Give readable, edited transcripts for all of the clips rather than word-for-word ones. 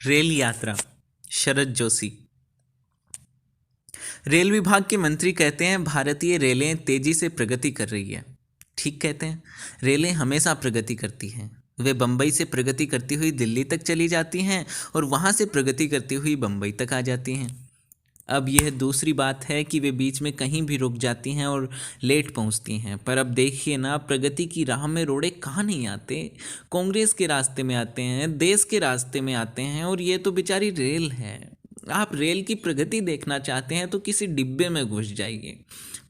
Rail यात्रा। Sharad Joshi. Rail विभाग के मंत्री कहते हैं भारतीय रेलें तेजी से प्रगति कर रही है। ठीक कहते हैं। रेलें हमेशा प्रगति करती हैं। वे बम्बई से प्रगति करती हुई दिल्ली तक चली जाती हैं और वहाँ से प्रगति करती हुई बम्बई तक आ जाती हैं। अब यह दूसरी बात है कि वे बीच में कहीं भी रुक जाती हैं और लेट पहुंचती हैं। पर अब देखिए ना, प्रगति की राह में रोड़े कहाँ नहीं आते। कांग्रेस के रास्ते में आते हैं, देश के रास्ते में आते हैं, और ये तो बेचारी रेल है। आप रेल की प्रगति देखना चाहते हैं तो किसी डिब्बे में घुस जाइए।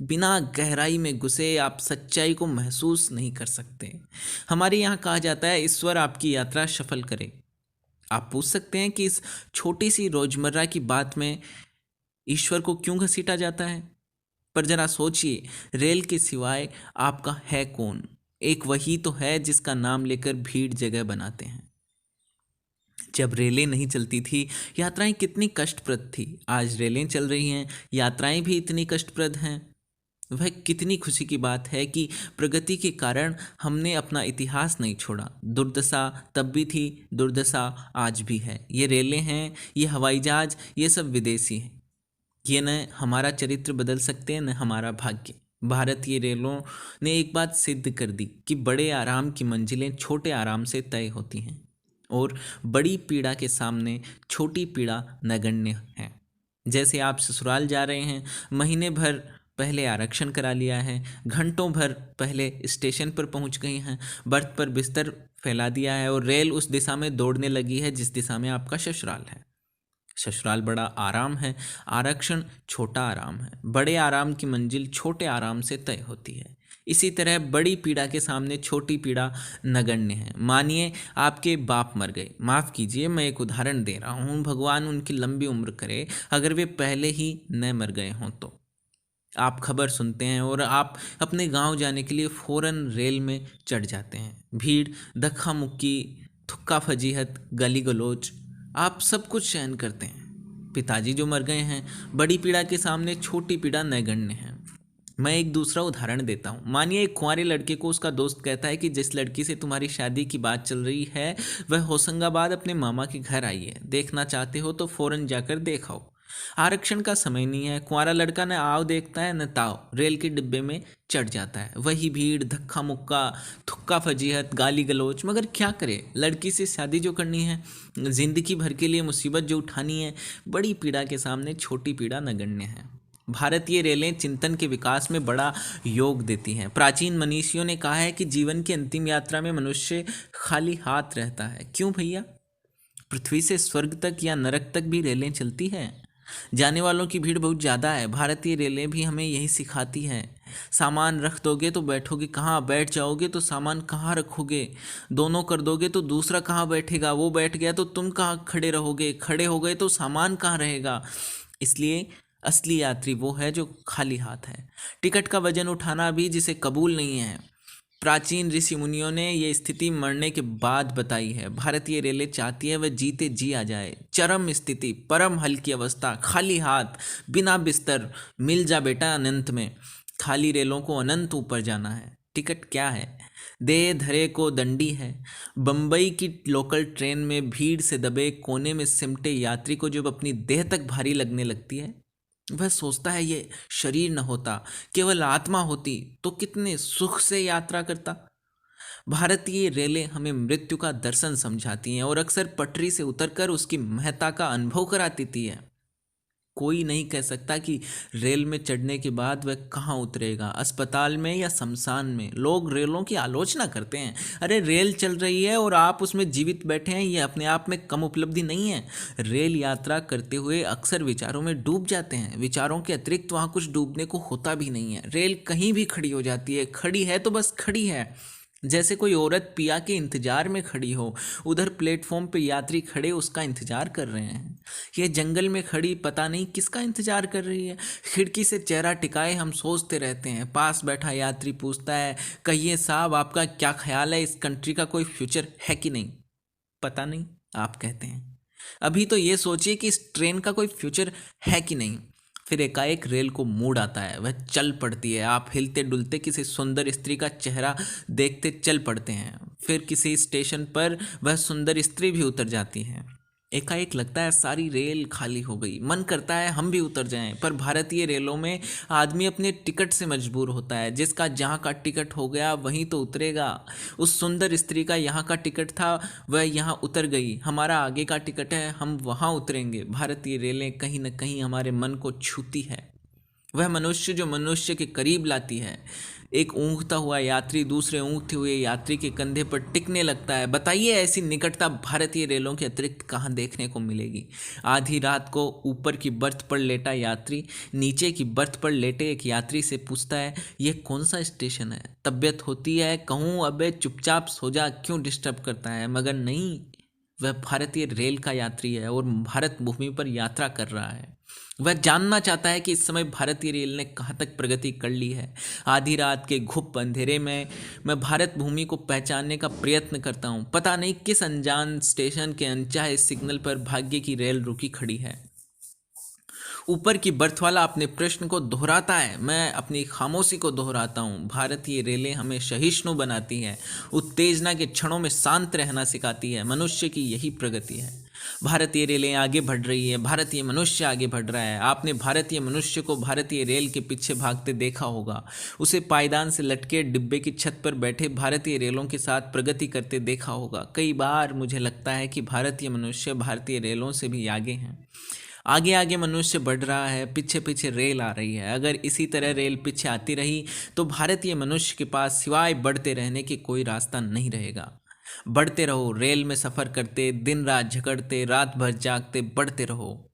बिना गहराई में घुसे आप सच्चाई को महसूस नहीं कर सकते। हमारे यहाँ कहा जाता है, ईश्वर आपकी यात्रा सफल करे। आप पूछ सकते हैं कि इस छोटी सी रोजमर्रा की बात में ईश्वर को क्यों घसीटा जाता है। पर जरा सोचिए, रेल के सिवाय आपका है कौन। एक वही तो है जिसका नाम लेकर भीड़ जगह बनाते हैं। जब रेलें नहीं चलती थी, यात्राएं कितनी कष्टप्रद थी। आज रेलें चल रही हैं, यात्राएं भी इतनी कष्टप्रद हैं। वह कितनी खुशी की बात है कि प्रगति के कारण हमने अपना इतिहास नहीं छोड़ा। दुर्दशा तब भी थी, दुर्दशा आज भी है। ये रेलें हैं, ये हवाई जहाज, ये सब विदेशी हैं। ये न हमारा चरित्र बदल सकते हैं, न हमारा भाग्य। भारतीय रेलों ने एक बात सिद्ध कर दी कि बड़े आराम की मंजिलें छोटे आराम से तय होती हैं, और बड़ी पीड़ा के सामने छोटी पीड़ा नगण्य है। जैसे आप ससुराल जा रहे हैं, महीने भर पहले आरक्षण करा लिया है, घंटों भर पहले स्टेशन पर पहुंच गई हैं, बर्थ पर बिस्तर फैला दिया है, और रेल उस दिशा में दौड़ने लगी है जिस दिशा में आपका ससुराल है। ससुराल बड़ा आराम है, आरक्षण छोटा आराम है। बड़े आराम की मंजिल छोटे आराम से तय होती है। इसी तरह बड़ी पीड़ा के सामने छोटी पीड़ा नगण्य है। मानिए आपके बाप मर गए। माफ़ कीजिए, मैं एक उदाहरण दे रहा हूँ, भगवान उनकी लंबी उम्र करे। अगर वे पहले ही न मर गए हों तो आप खबर सुनते हैं और आप अपने गांव जाने के लिए फ़ौरन रेल में चढ़ जाते हैं। भीड़, धक्का मुक्की, थुक्का फजीहत, गाली गलौज, आप सब कुछ सहन करते हैं। पिताजी जो मर गए हैं, बड़ी पीड़ा के सामने छोटी पीड़ा नगण्य है। मैं एक दूसरा उदाहरण देता हूँ। मानिए एक कुंवारे लड़के को उसका दोस्त कहता है कि जिस लड़की से तुम्हारी शादी की बात चल रही है वह होशंगाबाद अपने मामा के घर आई है, देखना चाहते हो तो फ़ौरन जाकर देख आओ। आरक्षण का समय नहीं है। कुंवारा लड़का न आव देखता है न ताव, रेल के डिब्बे में चढ़ जाता है। वही भीड़, धक्का मुक्का, थुक्का फजीहत, गाली गलौज, मगर क्या करे, लड़की से शादी जो करनी है, जिंदगी भर के लिए मुसीबत जो उठानी है, बड़ी पीड़ा के सामने छोटी पीड़ा नगण्य है। भारतीय रेलें चिंतन के विकास में बड़ा योग देती हैं। प्राचीन मनीषियों ने कहा है कि जीवन की अंतिम यात्रा में मनुष्य खाली हाथ रहता है। क्यों भैया? पृथ्वी से स्वर्ग तक या नरक तक भी रेलें चलती हैं। जाने वालों की भीड़ बहुत ज़्यादा है। भारतीय रेलें भी हमें यही सिखाती हैं। सामान रख दोगे तो बैठोगे कहाँ, बैठ जाओगे तो सामान कहाँ रखोगे, दोनों कर दोगे तो दूसरा कहाँ बैठेगा, वो बैठ गया तो तुम कहाँ खड़े रहोगे, खड़े हो गए तो सामान कहाँ रहेगा। इसलिए असली यात्री वो है जो खाली हाथ है। टिकट का वजन उठाना भी जिसे कबूल नहीं है। प्राचीन ऋषि मुनियों ने ये स्थिति मरने के बाद बताई है। भारतीय रेलें चाहती है वह जीते जी आ जाए। चरम स्थिति, परम हल्की अवस्था, खाली हाथ, बिना बिस्तर, मिल जा बेटा अनंत में। खाली रेलों को अनंत ऊपर जाना है। टिकट क्या है? दे धरे को दंडी है। बम्बई की लोकल ट्रेन में भीड़ से दबे कोने में सिमटे यात्री को जब अपनी देह तक भारी लगने लगती है, वह सोचता है ये शरीर न होता, केवल आत्मा होती तो कितने सुख से यात्रा करता। भारतीय रेलें हमें मृत्यु का दर्शन समझाती हैं और अक्सर पटरी से उतरकर उसकी महत्ता का अनुभव करा देती है। कोई नहीं कह सकता कि रेल में चढ़ने के बाद वह कहाँ उतरेगा, अस्पताल में या शमशान में। लोग रेलों की आलोचना करते हैं। अरे रेल चल रही है और आप उसमें जीवित बैठे हैं, ये अपने आप में कम उपलब्धि नहीं है। रेल यात्रा करते हुए अक्सर विचारों में डूब जाते हैं। विचारों के अतिरिक्त वहाँ कुछ डूबने को होता भी नहीं है। रेल कहीं भी खड़ी हो जाती है, खड़ी है तो बस खड़ी है, जैसे कोई औरत पिया के इंतजार में खड़ी हो। उधर प्लेटफॉर्म पे यात्री खड़े उसका इंतजार कर रहे हैं। यह जंगल में खड़ी पता नहीं किसका इंतजार कर रही है। खिड़की से चेहरा टिकाए हम सोचते रहते हैं। पास बैठा यात्री पूछता है, कहिए साहब आपका क्या ख्याल है, इस कंट्री का कोई फ्यूचर है कि नहीं? पता नहीं, आप कहते हैं। अभी तो ये सोचिए कि इस ट्रेन का कोई फ्यूचर है कि नहीं। फिर एकाएक रेल को मूड आता है, वह चल पड़ती है। आप हिलते डुलते किसी सुंदर स्त्री का चेहरा देखते चल पड़ते हैं। फिर किसी स्टेशन पर वह सुंदर स्त्री भी उतर जाती है। एकाएक लगता है सारी रेल खाली हो गई, मन करता है हम भी उतर जाएं, पर भारतीय रेलों में आदमी अपने टिकट से मजबूर होता है। जिसका जहाँ का टिकट हो गया वहीं तो उतरेगा। उस सुंदर स्त्री का यहाँ का टिकट था, वह यहाँ उतर गई। हमारा आगे का टिकट है, हम वहाँ उतरेंगे। भारतीय रेलें कहीं न कहीं हमारे मन को छूती है। वह मनुष्य जो मनुष्य के करीब लाती है। एक ऊँघता हुआ यात्री दूसरे ऊँघते हुए यात्री के कंधे पर टिकने लगता है। बताइए ऐसी निकटता भारतीय रेलों के अतिरिक्त कहाँ देखने को मिलेगी। आधी रात को ऊपर की बर्थ पर लेटा यात्री नीचे की बर्थ पर लेटे एक यात्री से पूछता है, यह कौन सा स्टेशन है? तबीयत होती है कहूँ अबे चुपचाप सो जा, क्यों डिस्टर्ब करता है? मगर नहीं, वह भारतीय रेल का यात्री है और भारत भूमि पर यात्रा कर रहा है। वह जानना चाहता है कि इस समय भारतीय रेल ने कहाँ तक प्रगति कर ली है। आधी रात के घुप अंधेरे में मैं भारत भूमि को पहचानने का प्रयत्न करता हूँ। पता नहीं किस अनजान स्टेशन के अनचाहे सिग्नल पर भाग्य की रेल रुकी खड़ी है। ऊपर की बर्थ वाला अपने प्रश्न को दोहराता है, मैं अपनी खामोशी को दोहराता हूँ। भारतीय रेलें हमें सहिष्णु बनाती हैं, उत्तेजना के क्षणों में शांत रहना सिखाती है। मनुष्य की यही प्रगति है। भारतीय रेलें आगे बढ़ रही है, भारतीय मनुष्य आगे बढ़ रहा है। आपने भारतीय मनुष्य को भारतीय रेल के पीछे भागते देखा होगा, उसे पायदान से लटके डिब्बे की छत पर बैठे भारतीय रेलों के साथ प्रगति करते देखा होगा। कई बार मुझे लगता है कि भारतीय मनुष्य भारतीय रेलों से भी आगे हैं। आगे आगे मनुष्य बढ़ रहा है, पीछे पीछे रेल आ रही है। अगर इसी तरह रेल पीछे आती रही तो भारतीय मनुष्य के पास सिवाय बढ़ते रहने के कोई रास्ता नहीं रहेगा। बढ़ते रहो, रेल में सफ़र करते, दिन रात झगड़ते, रात भर जागते, बढ़ते रहो।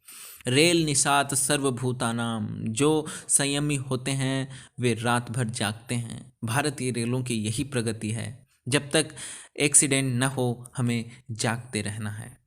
रेल निषाद सर्वभूतानाम, जो संयमी होते हैं वे रात भर जागते हैं। भारतीय रेलों की यही प्रगति है। जब तक एक्सीडेंट न हो हमें जागते रहना है।